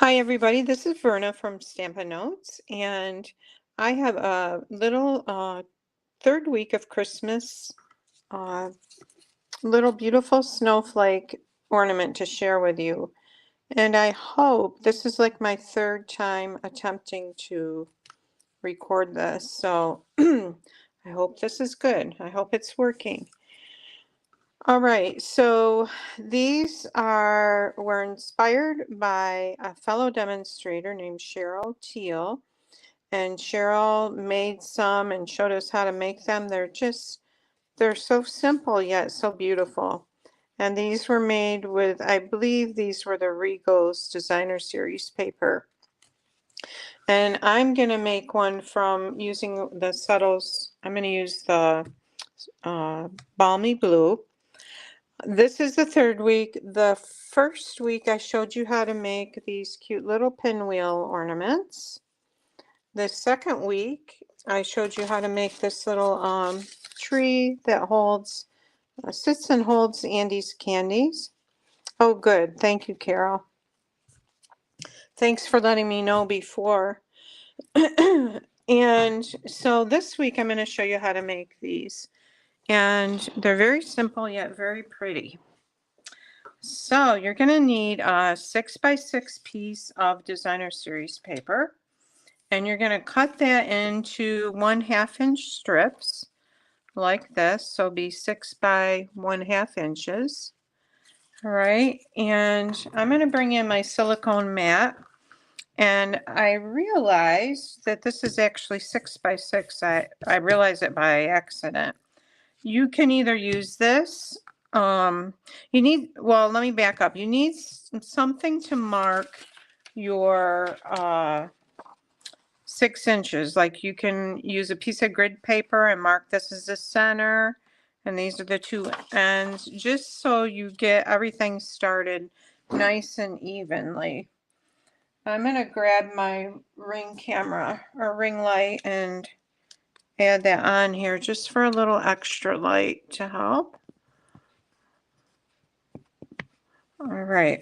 Hi, everybody. This is Verna from Stampin' Notes, and I have a little third week of Christmas uh, little beautiful snowflake ornament to share with you. And I hope this is like my third time attempting to record this, so I hope this is good. I hope it's working. All right, so these were inspired by a fellow demonstrator named Cheryl Teal, and Cheryl made some and showed us how to make them. They're so simple yet so beautiful. And these were made with, I believe these were the Regos Designer Series paper. And I'm gonna make one from using the Subtles. I'm gonna use the Balmy Blue. This is the third week. The first week I showed you how to make these cute little pinwheel ornaments. The second week I showed you how to make this little tree that holds, sits and holds Andy's candies. Oh good, thank you, Carol. Thanks for letting me know before. And so this week I'm going to show you how to make these. And they're very simple yet very pretty. So you're going to need a 6x6 piece of Designer Series paper, and you're going to cut that into 1/2 inch strips like this. So be 6 by 1/2 inches. All right, and I'm going to bring in my silicone mat, and I realized that this is actually 6 by 6. I realized it by accident. You can either use this. Well, let me back up. You need something to mark your 6 inches. Like you can use a piece of grid paper and mark this as the center, and these are the two ends, just so you get everything started nice and evenly. I'm going to grab my ring camera or ring light and add that on here just for a little extra light to help. All right,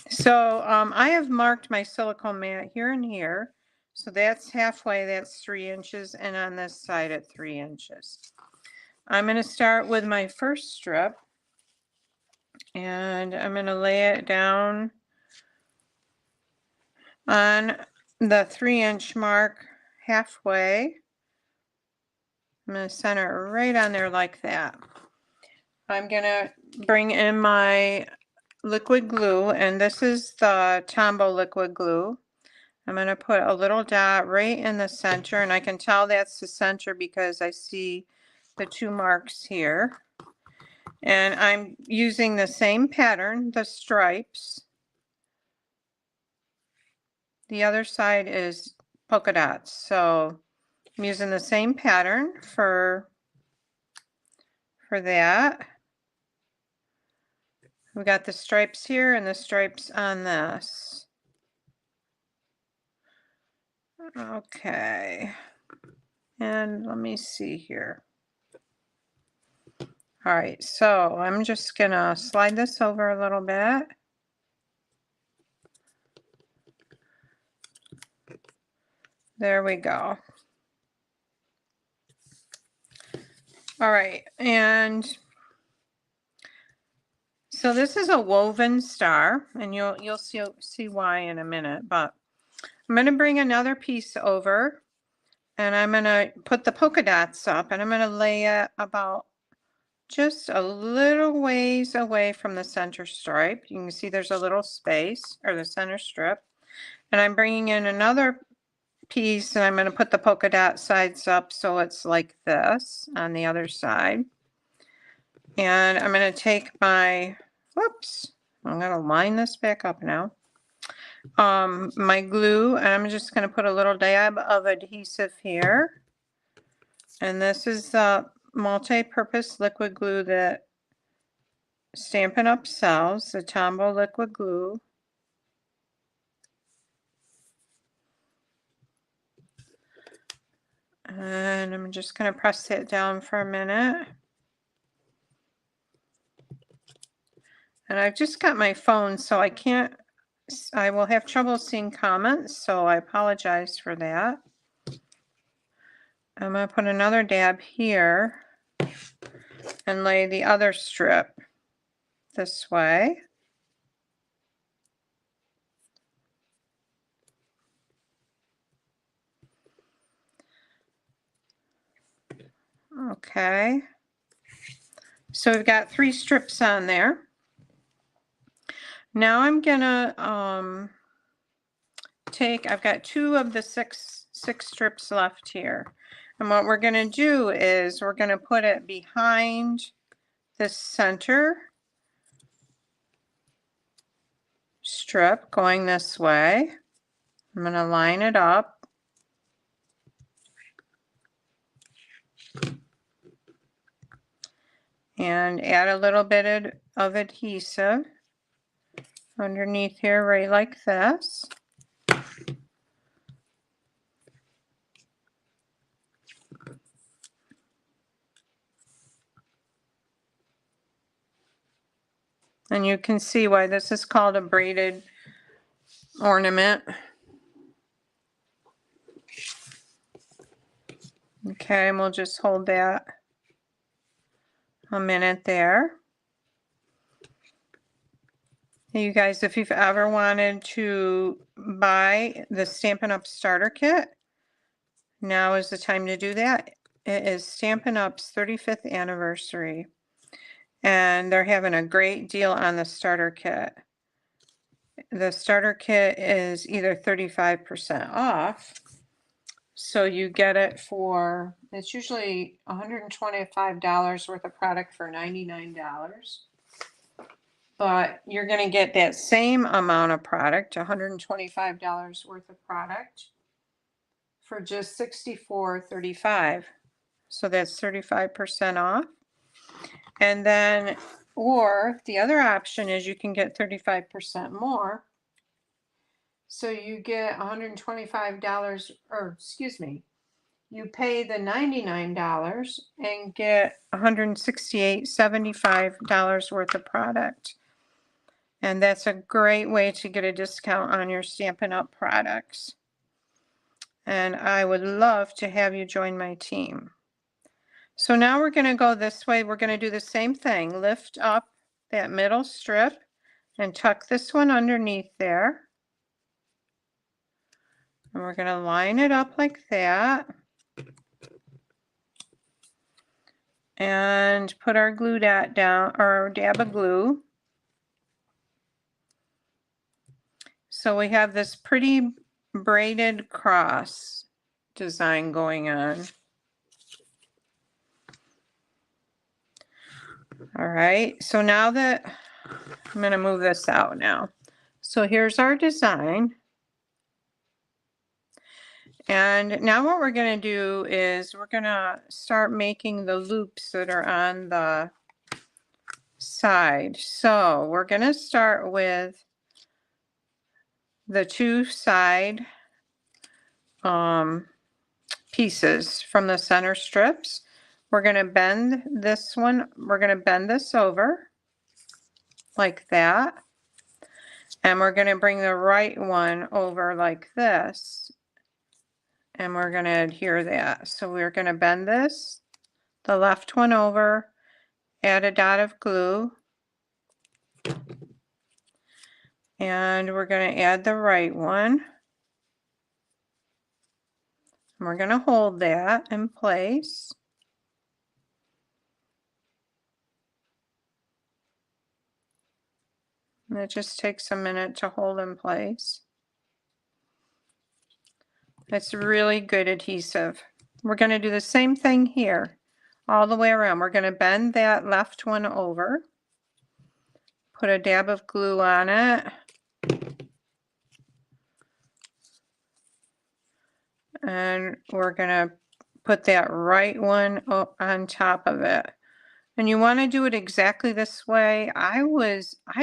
so I have marked my silicone mat here and here. So that's halfway, that's 3 inches, and on this side at 3 inches. I'm going to start with my first strip, and I'm going to lay it down on the 3 inch mark halfway. I'm going to center it right on there like that. I'm going to bring in my liquid glue, and this is the Tombow liquid glue. I'm going to put a little dot right in the center, and I can tell that's the center because I see the 2 marks here. And I'm using the same pattern, the stripes. The other side is polka dots, so I'm using the same pattern for that. We got the stripes here and the stripes on this. Okay, and let me see here. All right, so I'm just gonna slide this over a little bit. There we go. All right, and so this is a woven star, and you'll see why in a minute, but I'm going to bring another piece over, and I'm going to put the polka dots up, and I'm going to lay it about just a little ways away from the center stripe. You can see there's a little space, or the center strip, and I'm bringing in another piece, and I'm going to put the polka dot sides up so it's like this on the other side. And I'm going to take my, whoops, I'm going to line this back up now. My glue, and I'm just going to put a little dab of adhesive here. And this is the multi-purpose liquid glue that Stampin' Up! Sells, the Tombow liquid glue. And I'm just going to press it down for a minute. And I've just got my phone, so I can't I will have trouble seeing comments, so I apologize for that. I'm going to put another dab here and lay the other strip this way. Okay. So we've got 3 strips on there. Now I'm gonna I've got 2 of the six strips left here. And what we're gonna do is we're gonna put it behind the center strip going this way. I'm gonna line it up. And add a little bit of adhesive underneath here, right like this. And you can see why this is called a braided ornament. Okay, and we'll just hold that a minute there. You guys, if you've ever wanted to buy the Stampin' Up! Starter Kit, now is the time to do that. It is Stampin' Up's 35th anniversary, and they're having a great deal on the starter kit. The starter kit is either 35% off, so you get it for, it's usually $125 worth of product for $99. But you're going to get that same amount of product, $125 worth of product, for just $64.35. So that's 35% off. And then, or the other option is you can get 35% more. So you get $125, or excuse me, you pay the $99 and get $168.75 worth of product. And that's a great way to get a discount on your Stampin' Up! Products. And I would love to have you join my team. So now we're going to go this way. We're going to do the same thing. Lift up that middle strip and tuck this one underneath there. And we're going to line it up like that. And put our glue dot down, or dab of glue. So we have this pretty braided cross design going on. All right, so now that I'm going to move this out now. So here's our design. And now what we're going to do is we're going to start making the loops that are on the side. So we're going to start with the 2 side pieces from the center strips. We're going to bend this one. We're going to bend this over like that. And we're going to bring the right one over like this. And we're going to adhere that. So we're going to bend this, the left one over, add a dot of glue. And we're going to add the right one. And we're going to hold that in place. And it just takes a minute to hold in place. It's really good adhesive. We're going to do the same thing here, all the way around. We're going to bend that left one over, put a dab of glue on it, and we're going to put that right one on top of it. And you want to do it exactly this way. I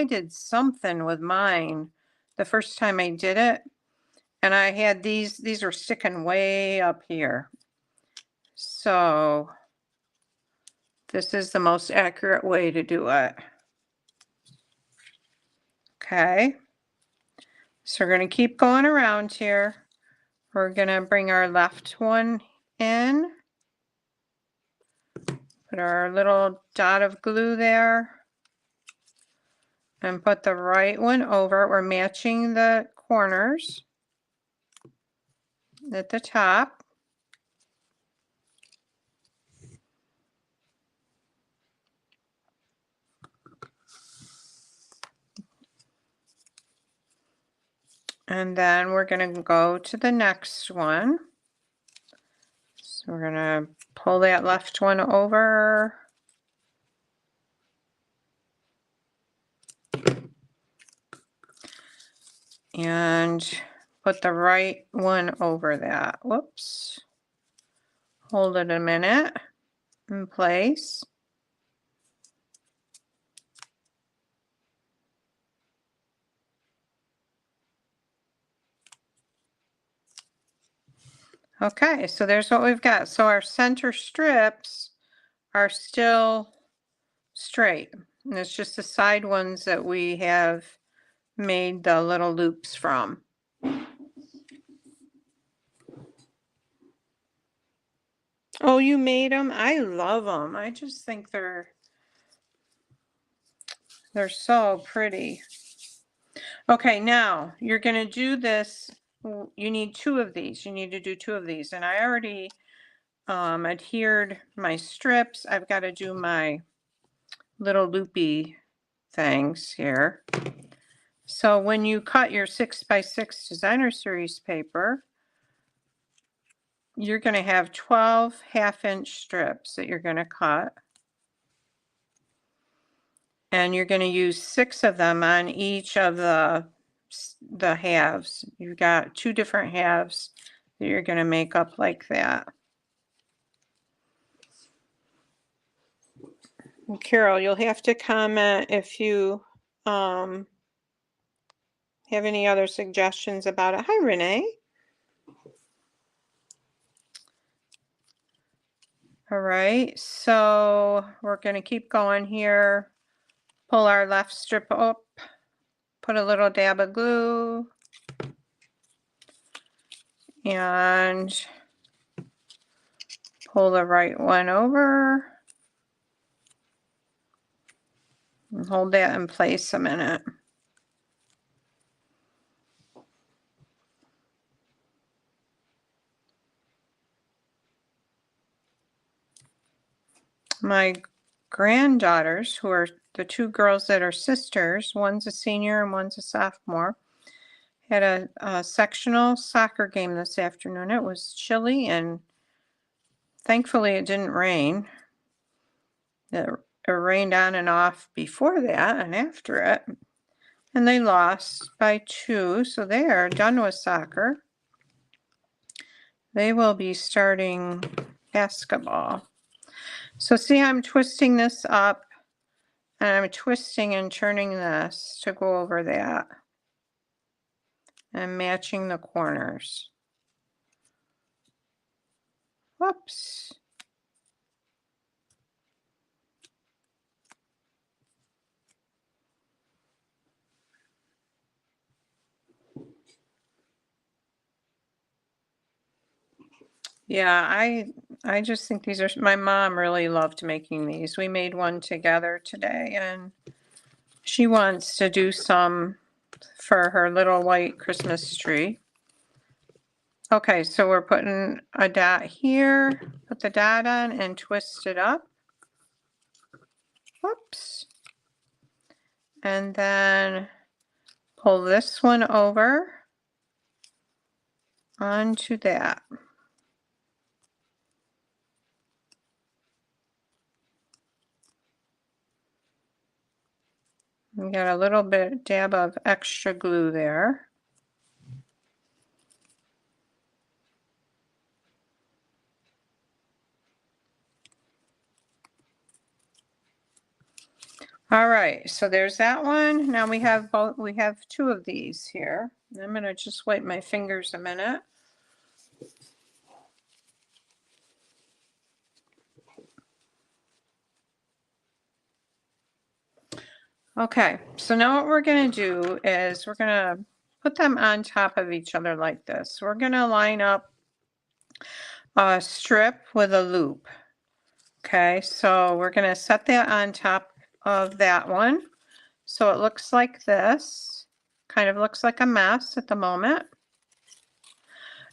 did something with mine the first time I did it, and I had these are sticking way up here. So this is the most accurate way to do it. Okay. So we're going to keep going around here. We're going to bring our left one in, put our little dot of glue there, and put the right one over. We're matching the corners at the top. And then we're going to go to the next one. So we're going to pull that left one over. And put the right one over that. Whoops. Hold it a minute in place. Okay, so there's what we've got. So our center strips are still straight. And it's just the side ones that we have made the little loops from. Oh, you made them? I love them. I just think they're so pretty. Okay, now you're going to do this. You need 2 of these. You need to do 2 of these. And I already adhered my strips. I've got to do my little loopy things here. So when you cut your 6x6 designer series paper, you're going to have 12 half-inch strips that you're going to cut. And you're going to use 6 of them on each of the halves. You've got 2 different halves that you're going to make up like that. And Carol, you'll have to comment if you have any other suggestions about it. Hi, Renee. All right, so we're going to keep going here. Pull our left strip up, put a little dab of glue, and pull the right one over. And hold that in place a minute. My granddaughters, who are the 2 girls that are sisters, one's a senior and one's a sophomore, had a sectional soccer game this afternoon. It was chilly and thankfully it didn't rain. It rained on and off before that and after it. And they lost by 2, so they are done with soccer. They will be starting basketball. So see, I'm twisting this up, and I'm twisting and turning this to go over that. And matching the corners. Whoops. Yeah, I just think these are, my mom really loved making these. We made one together today, and she wants to do some for her little white Christmas tree. Okay, so we're putting a dot here, put the dot on and twist it up. Whoops. And then pull this one over onto that. We got a little bit dab of extra glue there. All right, so there's that one. Now we have 2 of these here. I'm going to just wipe my fingers a minute. Okay, so now what we're going to do is we're going to put them on top of each other like this. We're going to line up a strip with a loop. Okay, so we're going to set that on top of that one. So it looks like this. Kind of looks like a mess at the moment.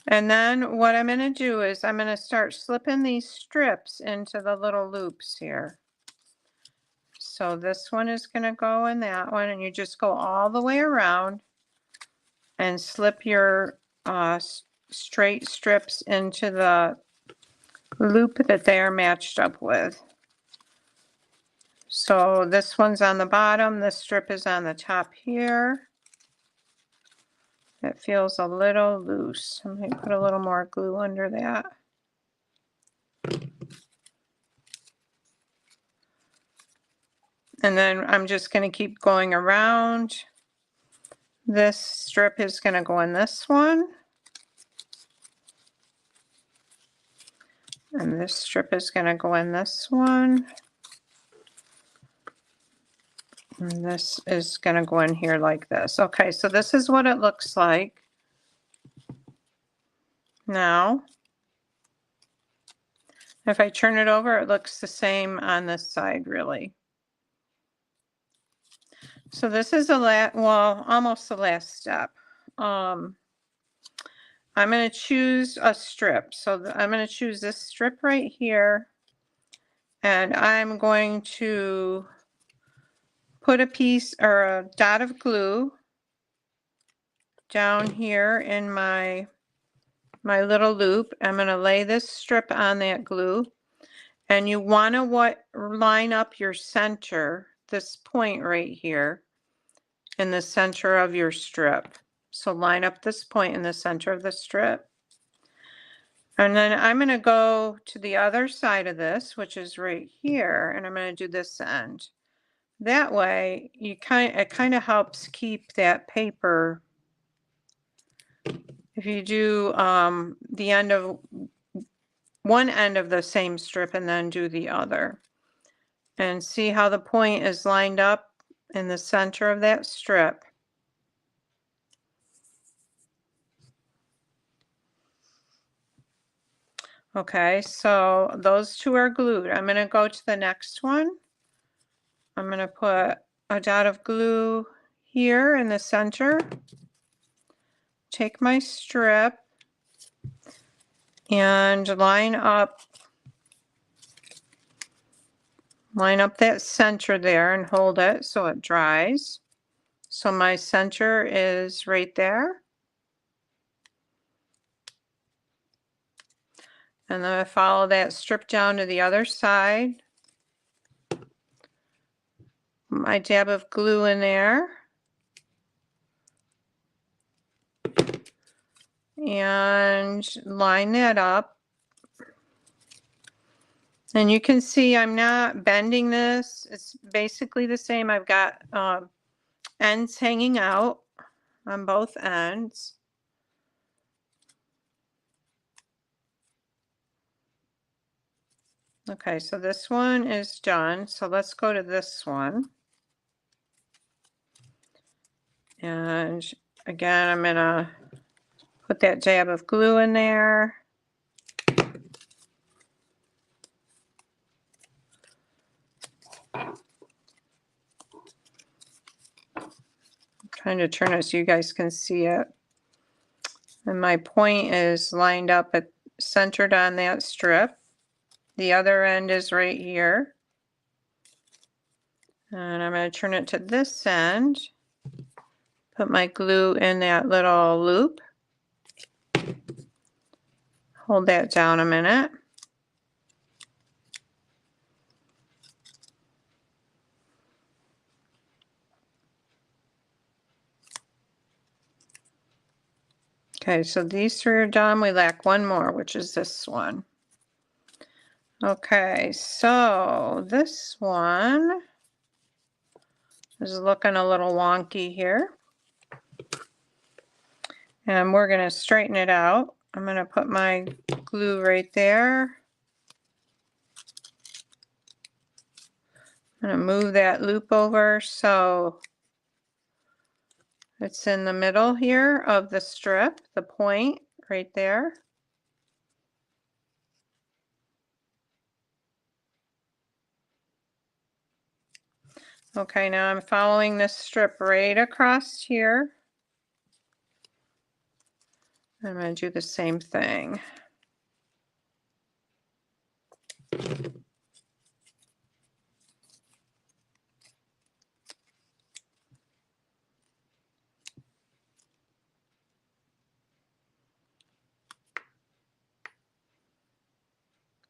And then what I'm going to do is I'm going to start slipping these strips into the little loops here. So this one is going to go in that one, and you just go all the way around and slip your straight strips into the loop that they are matched up with. So this one's on the bottom, this strip is on the top here. It feels a little loose. I might put a little more glue under that. And then I'm just going to keep going around. This strip is going to go in this one. And this strip is going to go in this one. And this is going to go in here like this. Okay, so this is what it looks like. Now, if I turn it over, it looks the same on this side, really. So this is almost the last step. I'm going to choose a strip. So I'm going to choose this strip right here. And I'm going to put a piece or a dot of glue down here in my little loop. I'm going to lay this strip on that glue. And you want to line up your center, this point right here, in the center of your strip. So line up this point in the center of the strip. And then I'm going to go to the other side of this, which is right here, and I'm going to do this end. That way, it kind of helps keep that paper. If you do the end of one end of the same strip and then do the other. And see how the point is lined up in the center of that strip. Okay, so those two are glued. I'm going to go to the next one. I'm going to put a dot of glue here in the center. Take my strip and line up that center there and hold it so it dries. So my center is right there. And then I follow that strip down to the other side. My dab of glue in there. And line that up. And you can see I'm not bending this. It's basically the same. I've got ends hanging out on both ends. Okay, so this one is done. So let's go to this one. And again, I'm going to put that dab of glue in there. I'm trying to turn it so you guys can see it. And my point is lined up centered on that strip. The other end is right here. And I'm going to turn it to this end. Put my glue in that little loop. Hold that down a minute. Okay, so these three are done. We lack one more, which is this one. Okay, so this one is looking a little wonky here. And we're going to straighten it out. I'm going to put my glue right there. I'm going to move that loop over so It's in the middle here of the strip, the point right there. Okay, now I'm following this strip right across here. I'm going to do the same thing.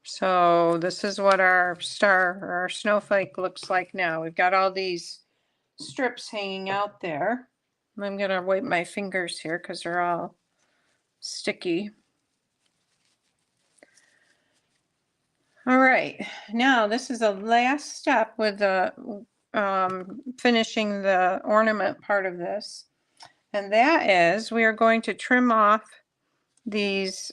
So this is what our snowflake looks like now. We've got all these strips hanging out there. I'm going to wipe my fingers here because they're all sticky. All right, now this is the last step with the finishing the ornament part of this. And that is, we are going to trim off these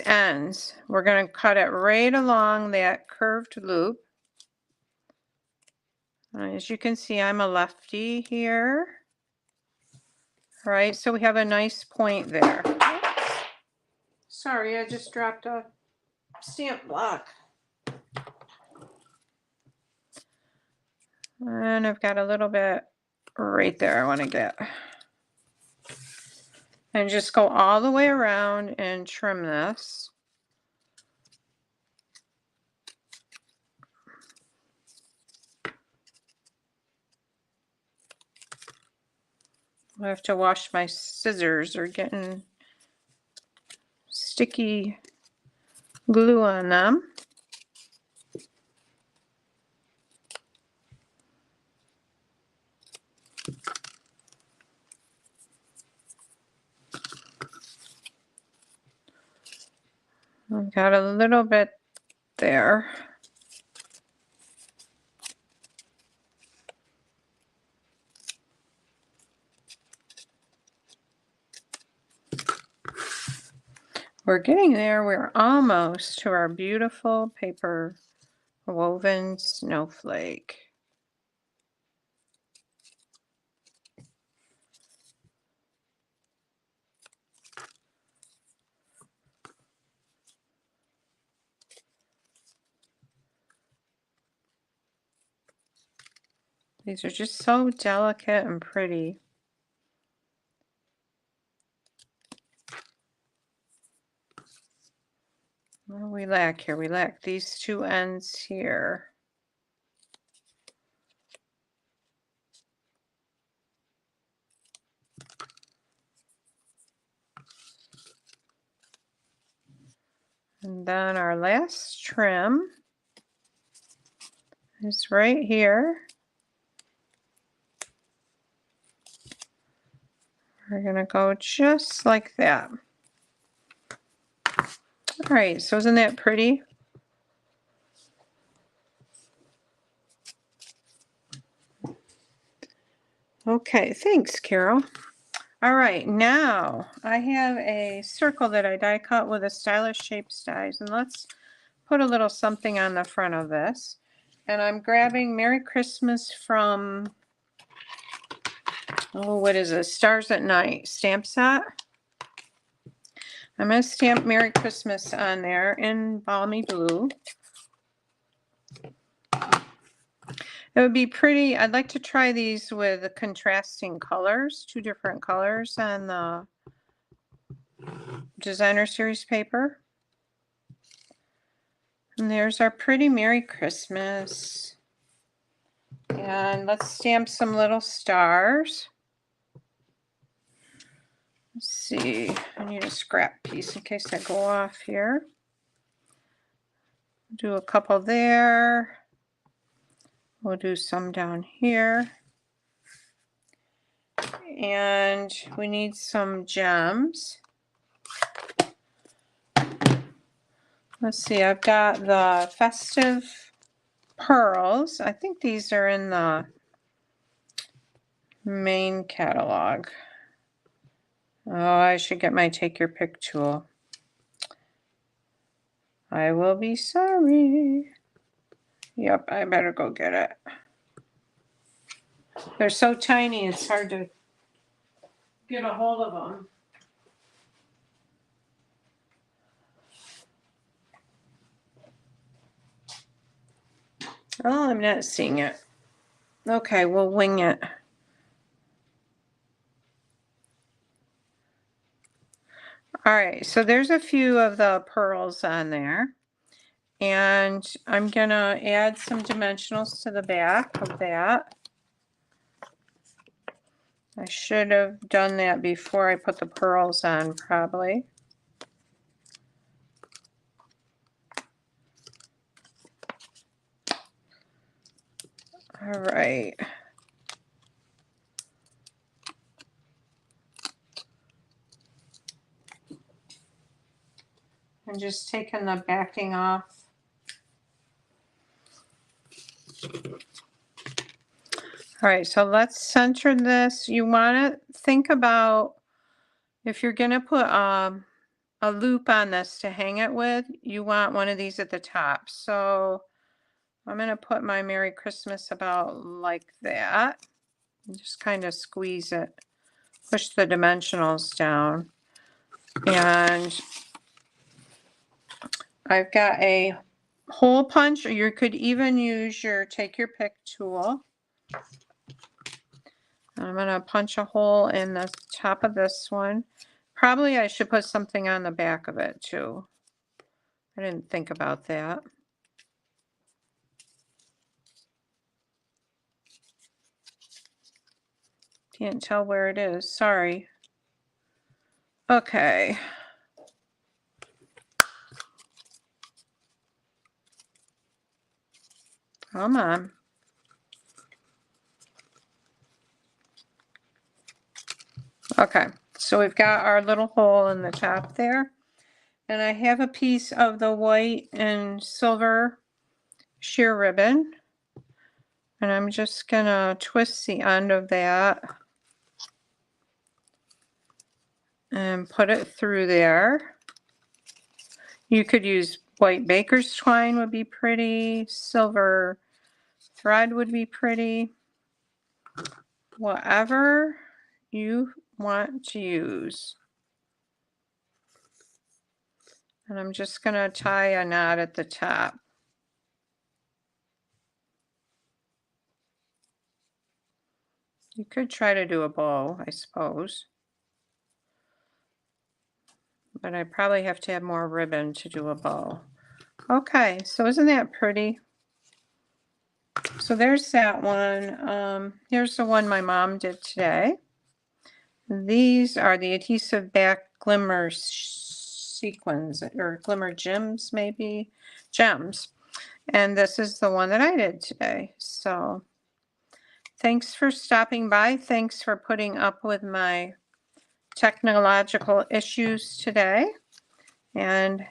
ends. We're going to cut it right along that curved loop. As you can see, I'm a lefty here. All right, so we have a nice point there. Oops. Sorry, I just dropped a stamp block. And I've got a little bit right there I want to get. And just go all the way around and trim this. I have to wash my scissors, they're getting sticky glue on them. I've got a little bit there. We're getting there. We're almost to our beautiful paper woven snowflake. These are just so delicate and pretty. What do we lack here? We lack these two ends here. And then our last trim is right here. We're going to go just like that. All right, so isn't that pretty? Okay, thanks, Carol. All right, now I have a circle that I die cut with a stylish shapes dies, and let's put a little something on the front of this. And I'm grabbing Merry Christmas from, oh, what is this? Stars at Night stamp set. I'm going to stamp Merry Christmas on there in Balmy Blue. It would be pretty. I'd like to try these with the contrasting colors, 2 different colors on the designer series paper. And there's our pretty Merry Christmas. And let's stamp some little stars. Let's see, I need a scrap piece in case I go off here. Do a couple there. We'll do some down here. And we need some gems. Let's see, I've got the festive pearls. I think these are in the main catalog. Oh, I should get my take your pick tool. I will be sorry. Yep, I better go get it. They're so tiny, it's hard to get a hold of them. Oh, I'm not seeing it. Okay, we'll wing it. All right, so there's a few of the pearls on there. And I'm gonna add some dimensionals to the back of that. I should have done that before I put the pearls on, probably. All right. I'm just taking the backing off. All right, so let's center this. You want to think about if you're going to put a loop on this to hang it with, you want one of these at the top. So I'm going to put my Merry Christmas about like that. And just kind of squeeze it, push the dimensionals down. And I've got a hole punch, or you could even use your take your pick tool. I'm going to punch a hole in the top of this one. Probably I should put something on the back of it too. I didn't think about that. Can't tell where it is. Sorry. Okay. Come on. Okay. So we've got our little hole in the top there. And I have a piece of the white and silver sheer ribbon. And I'm just going to twist the end of that and put it through there. You could use white baker's twine would be pretty. Silver thread would be pretty. Whatever you want to use. And I'm just going to tie a knot at the top. You could try to do a bow, I suppose. But I probably have to have more ribbon to do a bow. Okay, so isn't that pretty? So there's that one. Here's the one my mom did today. These are the adhesive back glimmer sequins, or glimmer gems, maybe. Gems. And this is the one that I did today. So thanks for stopping by. Thanks for putting up with my technological issues today. And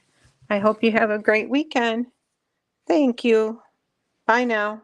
I hope you have a great weekend. Thank you. Bye now.